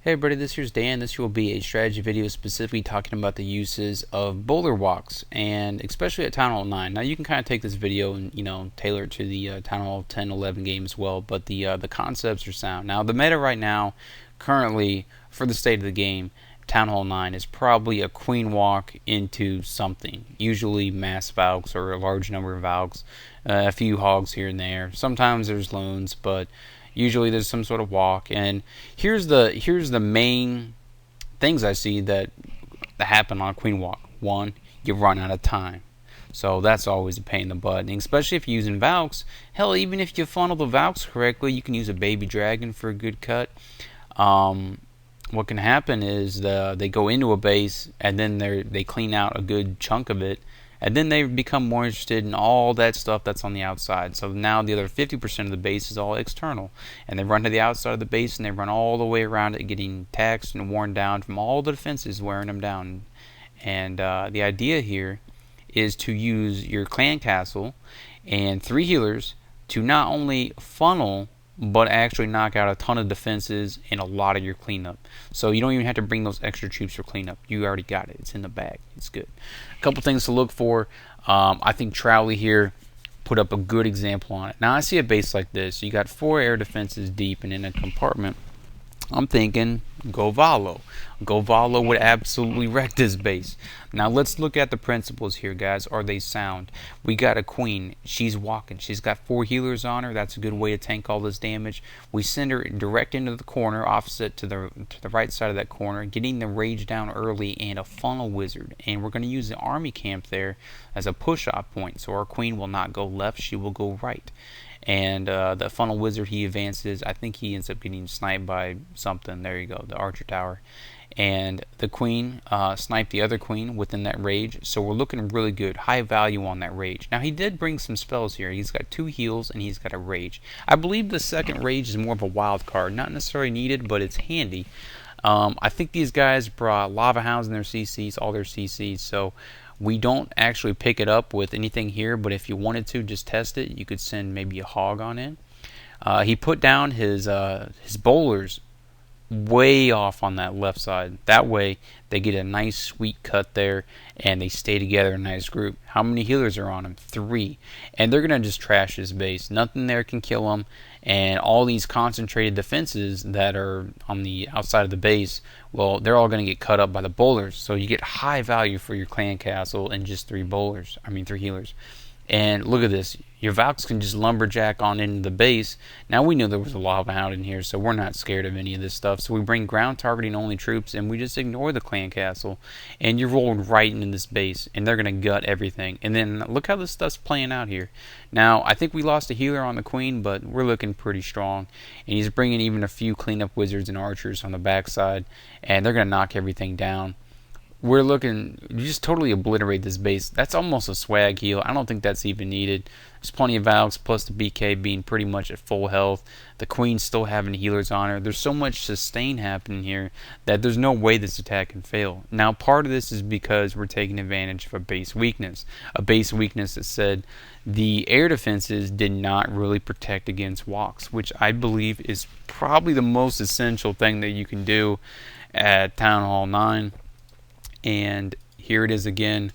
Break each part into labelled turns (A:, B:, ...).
A: Hey everybody, this here's Dan. This will be a strategy video specifically talking about the uses of boulder walks, and especially at Town Hall 9. Now you can kind of take this video and tailor it to the Town Hall 10, 11 game as well, but the concepts are sound. Now the meta right now, currently for the state of the game, Town Hall 9 is probably a queen walk into something, usually mass Valks or a large number of Valks, a few hogs here and there. Sometimes there's loans, but usually there's some sort of walk. And here's the main things I see that happen on a queen walk. One, you run out of time. So that's always a pain in the butt, and especially if you're using Valks. Hell, even if you funnel the Valks correctly, you can use a baby dragon for a good cut. What can happen is they go into a base and then they clean out a good chunk of it, and then they become more interested in all that stuff that's on the outside. So now the other 50% of the base is all external, and they run to the outside of the base and they run all the way around it, getting taxed and worn down from all the defenses wearing them down. And the idea here is to use your clan castle and 3 healers to not only funnel but actually knock out a ton of defenses and a lot of your cleanup. So you don't even have to bring those extra troops for cleanup. You already got it. It's in the bag. It's good. A couple things to look for. I think Trowley here put up a good example on it. Now I see a base like this. You got 4 air defenses deep and in a compartment. I'm thinking go Valo. Go Valo would absolutely wreck this base. Now let's look at the principles here, guys. Are they sound? We got a queen. She's walking. She's got 4 healers on her. That's a good way to tank all this damage. We send her direct into the corner, offset to the right side of that corner, getting the rage down early, and a funnel wizard. And we're going to use the army camp there as a push-off point. So our queen will not go left. She will go right. And the funnel wizard, he advances. I think he ends up getting sniped by something. There you go, the archer tower. And the queen sniped the other queen within that rage. So we're looking really good. High value on that rage. Now he did bring some spells here. He's got 2 heals and he's got a rage. I believe the second rage is more of a wild card. Not necessarily needed, but it's handy. I think these guys brought lava hounds in their CCs, all their CCs. So we don't actually pick it up with anything here, but if you wanted to just test it, you could send maybe a hog on in. He put down his bowlers way off on that left side. That way they get a nice sweet cut there and they stay together in a nice group. How many healers are on him? 3. And they're going to just trash his base. Nothing there can kill him. And all these concentrated defenses that are on the outside of the base, well, they're all going to get cut up by the bowlers. So you get high value for your clan castle and just 3 healers. And look at this. Your Valks can just lumberjack on into the base. Now we knew there was a lava hound in here, so we're not scared of any of this stuff. So we bring ground targeting only troops, and we just ignore the clan castle. And you're rolling right into this base, and they're going to gut everything. And then look how this stuff's playing out here. Now, I think we lost a healer on the queen, but we're looking pretty strong. And he's bringing even a few cleanup wizards and archers on the backside, and they're going to knock everything down. We're looking, you just totally obliterate this base. That's almost a swag heal. I don't think that's even needed. There's plenty of Valks, plus the BK being pretty much at full health. The Queen still having healers on her. There's so much sustain happening here that there's no way this attack can fail. Now, part of this is because we're taking advantage of a base weakness. A base weakness that said the air defenses did not really protect against walks, which I believe is probably the most essential thing that you can do at Town Hall 9. And here it is again.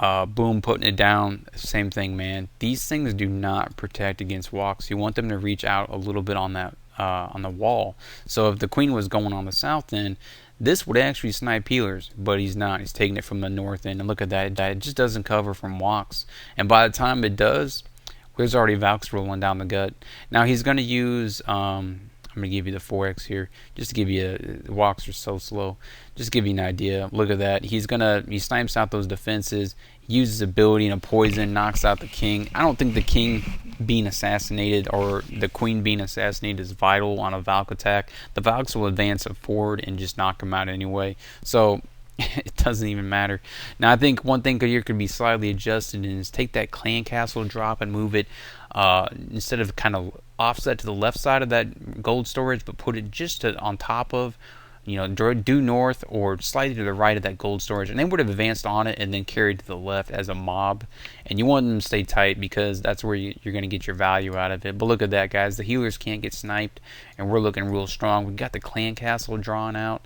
A: Boom, putting it down. Same thing, man. These things do not protect against walks. You want them to reach out a little bit on that on the wall. So if the queen was going on the south end, this would actually snipe healers, but he's not. He's taking it from the north end. And look at that. It just doesn't cover from walks. And by the time it does, there's already Valks rolling down the gut. Now he's going to use I'm going to give you the 4x here, just to give you the walks are so slow. Just to give you an idea. Look at that. He snipes out those defenses, uses ability and a poison, knocks out the king. I don't think the king being assassinated or the queen being assassinated is vital on a Valk attack. The Valks will advance forward and just knock him out anyway. So it doesn't even matter. Now I think one thing here could be slightly adjusted is take that clan castle drop and move it instead of kind of offset to the left side of that gold storage, but put it just on top of due north or slightly to the right of that gold storage, and they would have advanced on it and then carried to the left as a mob. And you want them to stay tight because that's where you're going to get your value out of it. But look at that, guys. The healers can't get sniped, and we're looking real strong. We got the clan castle drawn out.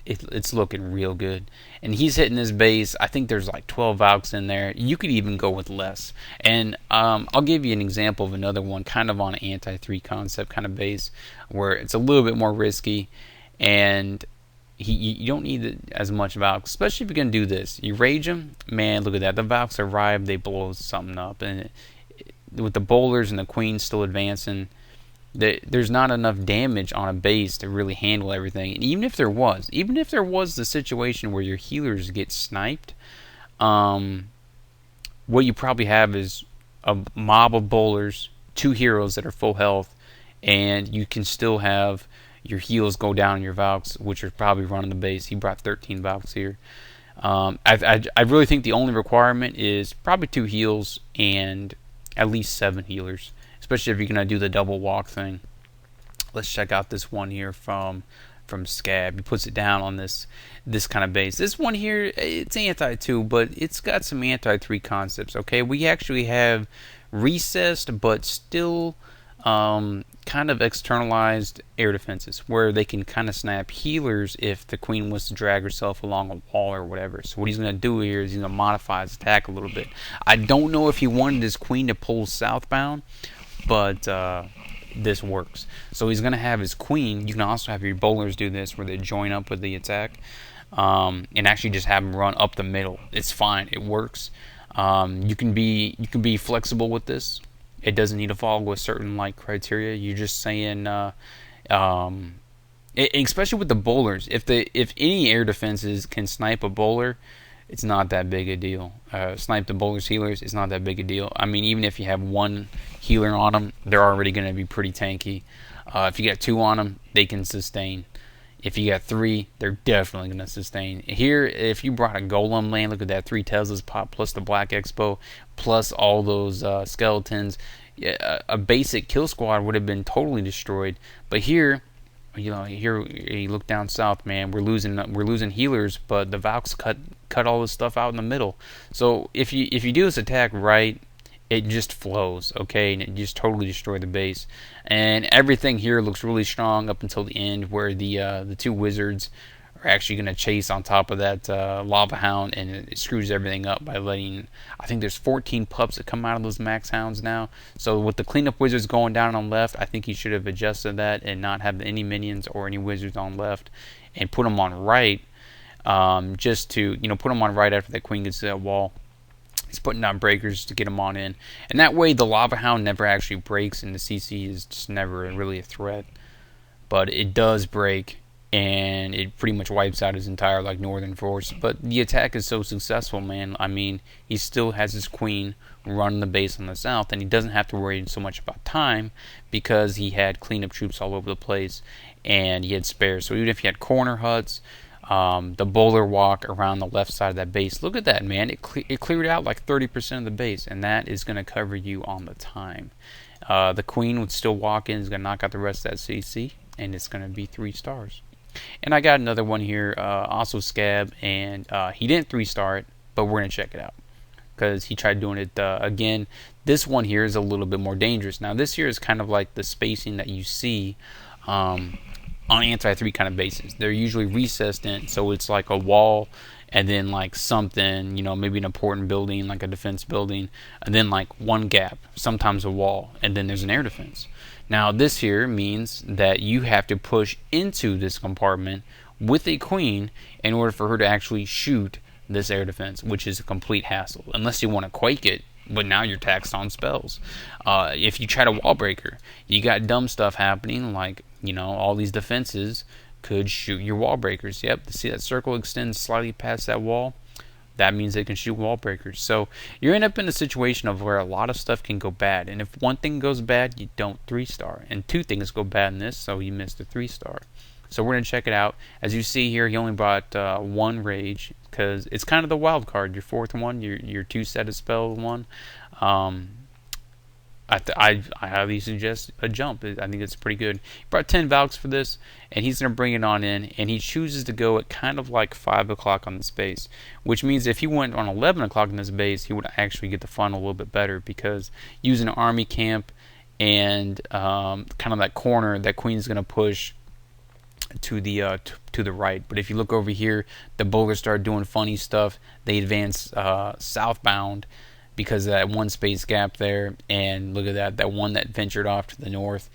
A: It's looking real good. And he's hitting his base. I think there's like 12 Valks in there. You could even go with less. And I'll give you an example of another one, kind of on an anti-3 concept kind of base, where it's a little bit more risky, and you don't need it as much Valks, especially if you're going to do this. You rage them, man, look at that. The Valks arrive, they blow something up. And with the bowlers and the queens still advancing, there's not enough damage on a base to really handle everything. And even if there was the situation where your healers get sniped, what you probably have is a mob of bowlers, 2 heroes that are full health, and you can still have your heals go down in your Valks, which are probably running the base. He brought 13 Valks here. I really think the only requirement is probably 2 heals and at least 7 healers, especially if you're going to do the double walk thing. Let's check out this one here from Scab. He puts it down on this kind of base. This one here, it's anti-2, but it's got some anti-3 concepts, okay? We actually have recessed, but still kind of externalized air defenses, where they can kind of snap healers if the queen wants to drag herself along a wall or whatever. So what he's going to do here is he's going to modify his attack a little bit. I don't know if he wanted his queen to pull southbound, but this works. So he's going to have his queen. You can also have your bowlers do this, where they join up with the attack, and actually just have them run up the middle. It's fine. It works. You can be flexible with this. It doesn't need to follow a certain criteria. You're just saying, especially with the bowlers, if any air defenses can snipe a bowler, it's not that big a deal. Snipe the bowlers healers, it's not that big a deal. I mean, even if you have 1 healer on them, they're already going to be pretty tanky. If you got 2 on them, they can sustain. If you got 3, they're definitely going to sustain. Here, if you brought a golem land, look at that, 3 Teslas pop plus the Black Expo plus all those skeletons. A basic kill squad would have been totally destroyed. But here, here you look down south, man. We're losing healers, but the Valks cut all this stuff out in the middle. So if you do this attack right, it just flows, okay, and it just totally destroyed the base. And everything here looks really strong up until the end, where the 2 wizards are actually going to chase on top of that lava hound, and it screws everything up by letting, I think there's 14 pups that come out of those max hounds now. So with the cleanup wizards going down on left, I think he should have adjusted that and not have any minions or any wizards on left, and put them on right, just to put them on right after that queen gets to that wall. He's putting down breakers to get them on in. And that way the lava hound never actually breaks, and the CC is just never really a threat. But it does break, and it pretty much wipes out his entire northern force. But the attack is so successful, man. I mean, he still has his queen running the base on the south, and he doesn't have to worry so much about time, because he had cleanup troops all over the place, and he had spares. So even if he had corner huts, the bowler walk around the left side of that base, look at that, man. It cleared out like 30% of the base, and that is going to cover you on the time. The queen would still walk in, is going to knock out the rest of that CC, and it's going to be 3 stars. And I got another one here, also Scab, and he didn't 3-star it, but we're going to check it out, because he tried doing it again. This one here is a little bit more dangerous. Now this here is kind of like the spacing that you see on anti-3 kind of bases. They're usually recessed in, so it's like a wall, and then something, maybe an important building, like a defense building, and then 1 gap, sometimes a wall, and then there's an air defense. Now this here means that you have to push into this compartment with a queen in order for her to actually shoot this air defense, which is a complete hassle, unless you want to quake it, but now you're taxed on spells. If you try to wall breaker, you got dumb stuff happening, all these defenses could shoot your wall breakers. Yep, see that circle extends slightly past that wall? That means they can shoot wall breakers. So you end up in a situation of where a lot of stuff can go bad. And if one thing goes bad, you don't 3-star. And 2 things go bad in this, so you missed the 3-star. So we're going to check it out. As you see here, he only brought 1 rage, because it's kind of the wild card. Your 4th one, your 2 set of spell one. I highly suggest a jump. I think it's pretty good. He brought 10 Valks for this, and he's going to bring it on in, and he chooses to go at kind of like 5 o'clock on this base, which means if he went on 11 o'clock on this base, he would actually get the funnel a little bit better, because using an army camp and kind of that corner, that queen's going to push to the right. But if you look over here, the bowlers start doing funny stuff. They advance southbound because of that one space gap there, and look at that one that ventured off to the north.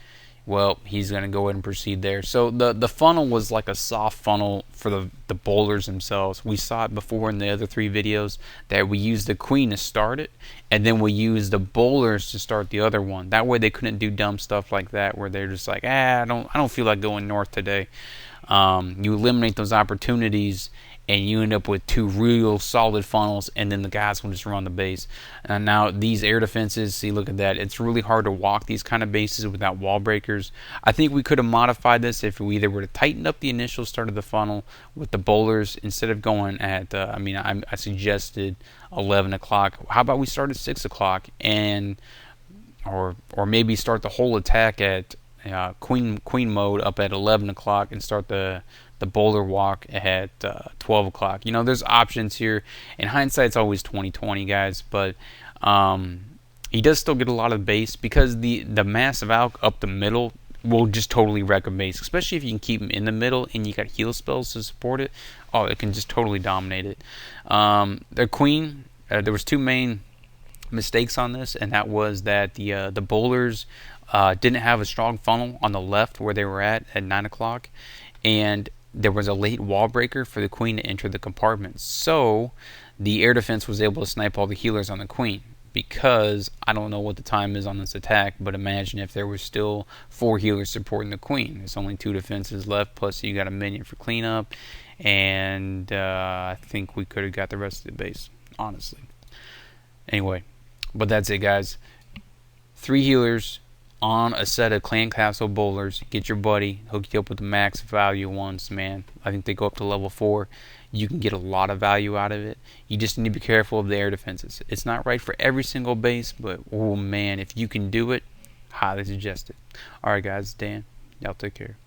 A: Well, he's going to go ahead and proceed there. So the funnel was like a soft funnel for the bowlers themselves. We saw it before in the other 3 videos that we used the queen to start it, and then we used the bowlers to start the other one. That way they couldn't do dumb stuff like that where they're just like, I don't feel like going north today. You eliminate those opportunities, and you end up with 2 real solid funnels, and then the guys will just run the base. And now these air defenses, see, look at that. It's really hard to walk these kind of bases without wall breakers. I think we could have modified this if we either were to tighten up the initial start of the funnel with the bowlers instead of going at, I suggested 11 o'clock. How about we start at 6 o'clock, and or maybe start the whole attack at queen mode up at 11 o'clock and start the bowler walk at 12 o'clock. There's options here. In hindsight, it's always 20/20, guys, but he does still get a lot of base because the massive Valk up the middle will just totally wreck a base, especially if you can keep him in the middle and you got heal spells to support it. Oh, it can just totally dominate it. The queen, there was 2 main mistakes on this, and that was that the bowlers didn't have a strong funnel on the left where they were at 9 o'clock, and there was a late wall breaker for the queen to enter the compartment. So the air defense was able to snipe all the healers on the queen, because I don't know what the time is on this attack, but imagine if there was still 4 healers supporting the queen. There's only 2 defenses left, plus you got a minion for cleanup, and I think we could have got the rest of the base, honestly. Anyway, but that's it, guys. 3 healers on a set of clan castle bowlers. Get your buddy, hook you up with the max value ones, man. I think they go up to level 4. You can get a lot of value out of it. You just need to be careful of the air defenses. It's not right for every single base, but oh man, if you can do it, highly suggest it. Alright guys, Dan, y'all take care.